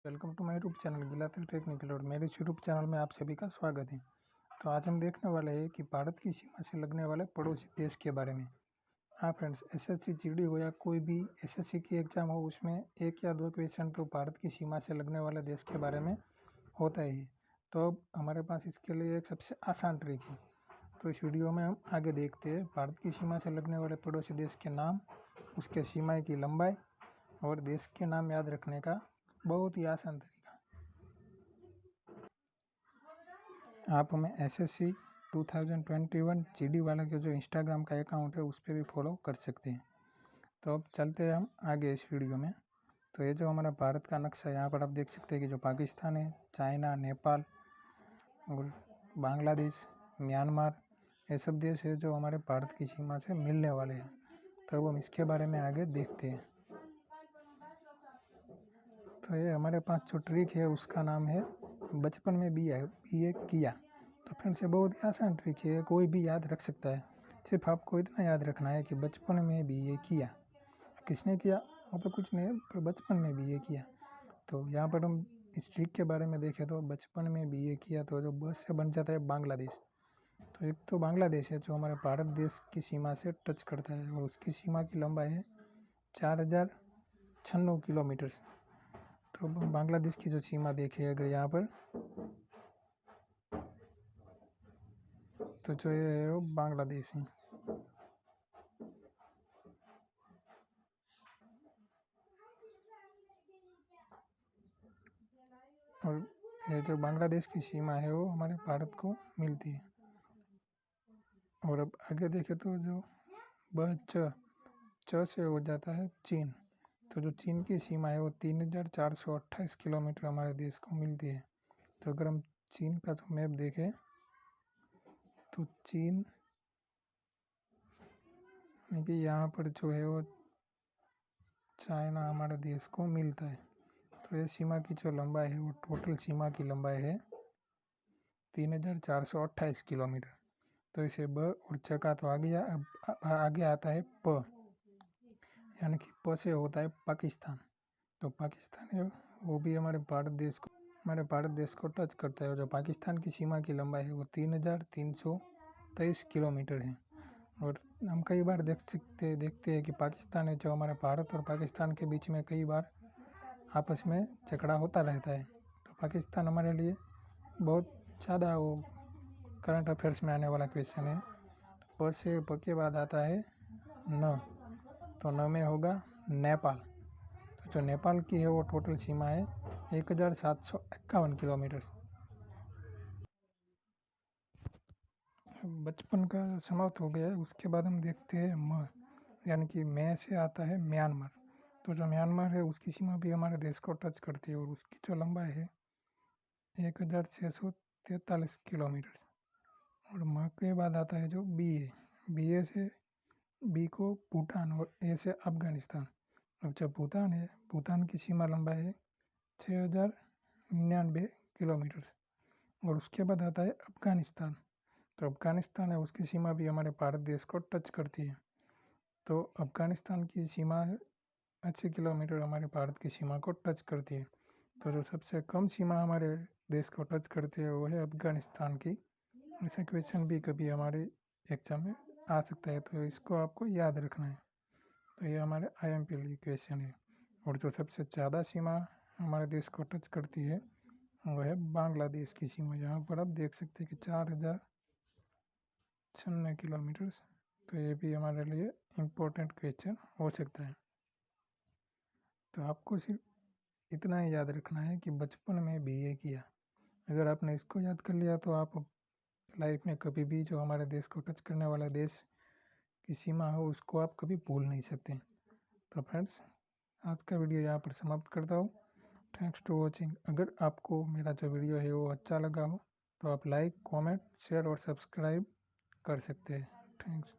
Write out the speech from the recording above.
Welcome to my YouTube channel गिलातिल technical. और मेरे यूट्यूब चैनल में आप सभी का स्वागत है। तो आज हम देखने वाले हैं कि भारत की सीमा से लगने वाले पड़ोसी देश के बारे में। हाँ फ्रेंड्स, एसएससी जीडी हो या कोई भी एसएससी की एग्ज़ाम हो, उसमें एक या दो क्वेश्चन तो भारत की सीमा से लगने वाले देश के बारे में होता ही है। तो अब हमारे पास इसके लिए एक सबसे आसान ट्रिक है। तो इस वीडियो में हम आगे देखते हैं भारत की सीमा से लगने वाले पड़ोसी देश के नाम, उसके सीमा की लंबाई और देश के नाम याद रखने का बहुत ही आसान तरीका। आप हमें एसएससी 2021 जीडी वाला के जो इंस्टाग्राम का अकाउंट है उस पर भी फॉलो कर सकते हैं। तो अब चलते हैं हम आगे इस वीडियो में। तो ये जो हमारा भारत का नक्शा है, यहाँ पर आप देख सकते हैं कि जो पाकिस्तान है, चाइना, नेपाल और बांग्लादेश, म्यांमार, ये सब देश है जो हमारे भारत की सीमा से मिलने वाले हैं। तो अब हम इसके बारे में आगे देखते हैं। तो ये हमारे पास जो ट्रिक है उसका नाम है बचपन में बीए किया। तो फ्रेंड्स, ये बहुत ही आसान ट्रिक है, कोई भी याद रख सकता है। सिर्फ आपको इतना याद रखना है कि बचपन में बीए किया। किसने किया वो तो कुछ नहीं, पर बचपन में बीए किया। तो यहाँ पर हम इस ट्रिक के बारे में देखें तो बचपन में बीए किया, तो जो बस से बन जाता है बांग्लादेश। तो एक तो बांग्लादेश है जो हमारे भारत देश की सीमा से टच करता है और उसकी सीमा की लंबाई है 4096 किलोमीटर। तो बांग्लादेश की जो सीमा देखिए अगर यहाँ पर, तो जो ये है वो बांग्लादेश है। और ये जो बांग्लादेश की सीमा है वो हमारे भारत को मिलती है। और अब आगे देखें तो जो च से हो जाता है चीन। तो जो चीन की सीमा है वो 3428 किलोमीटर हमारे देश को मिलती है। तो अगर हम चीन का जो मैप देखें तो चीन कि यहाँ पर जो है वो चाइना हमारे देश को मिलता है। तो ये सीमा की जो लंबाई है वो टोटल सीमा की लंबाई है 3428 किलोमीटर। तो इसे ब और च का तो आगे आता है प, यानी कि प से होता है पाकिस्तान। तो पाकिस्तान है वो भी हमारे भारत देश को टच करता है। जो पाकिस्तान की सीमा की लंबाई है वो 3323 किलोमीटर है। और हम कई बार देखते हैं कि पाकिस्तान है जो हमारे भारत और पाकिस्तान के बीच में कई बार आपस में झगड़ा होता रहता है। तो पाकिस्तान हमारे लिए बहुत ज़्यादा वो करंट अफेयर्स में आने वाला क्वेश्चन है। प से प के बाद आता है न, तो न में होगा नेपाल। तो जो नेपाल की है वो टोटल सीमा है 1751 किलोमीटर। बचपन का समाप्त हो गया है। उसके बाद हम देखते हैं म, यानी कि मैं से आता है म्यांमार। तो जो म्यांमार है उसकी सीमा भी हमारे देश को टच करती है और उसकी जो लंबाई है 1643 किलोमीटर। और म के बाद आता है जो बी ए से बी को भूटान और ए से अफगानिस्तान। अब जब भूटान है, भूटान की सीमा लंबाई है 6099 किलोमीटर। और उसके बाद आता है अफगानिस्तान। तो अफगानिस्तान है उसकी सीमा भी हमारे भारत देश को टच करती है। तो अफगानिस्तान की सीमा 80 किलोमीटर हमारे भारत की सीमा को टच करती है। तो जो सबसे कम सीमा हमारे देश को टच करती है वो है अफगानिस्तान की। ऐसा क्वेश्चन भी कभी हमारे एग्जाम में आ सकता है, तो इसको आपको याद रखना है। तो ये हमारे आईएमपी लिए क्वेश्चन है। और जो सबसे ज़्यादा सीमा हमारे देश को टच करती है वो है बांग्लादेश की सीमा। यहाँ पर आप देख सकते हैं कि 4096 किलोमीटर। तो ये भी हमारे लिए इम्पोर्टेंट क्वेश्चन हो सकता है। तो आपको सिर्फ इतना ही याद रखना है कि बचपन में बीए किया। अगर आपने इसको याद कर लिया तो आप लाइफ में कभी भी जो हमारे देश को टच करने वाला देश की सीमा हो उसको आप कभी भूल नहीं सकते। तो फ्रेंड्स, आज का वीडियो यहाँ पर समाप्त करता हूँ। Thanks to watching. अगर आपको मेरा जो वीडियो है वो अच्छा लगा हो तो आप लाइक, कमेंट, शेयर और सब्सक्राइब कर सकते हैं। थैंक्स।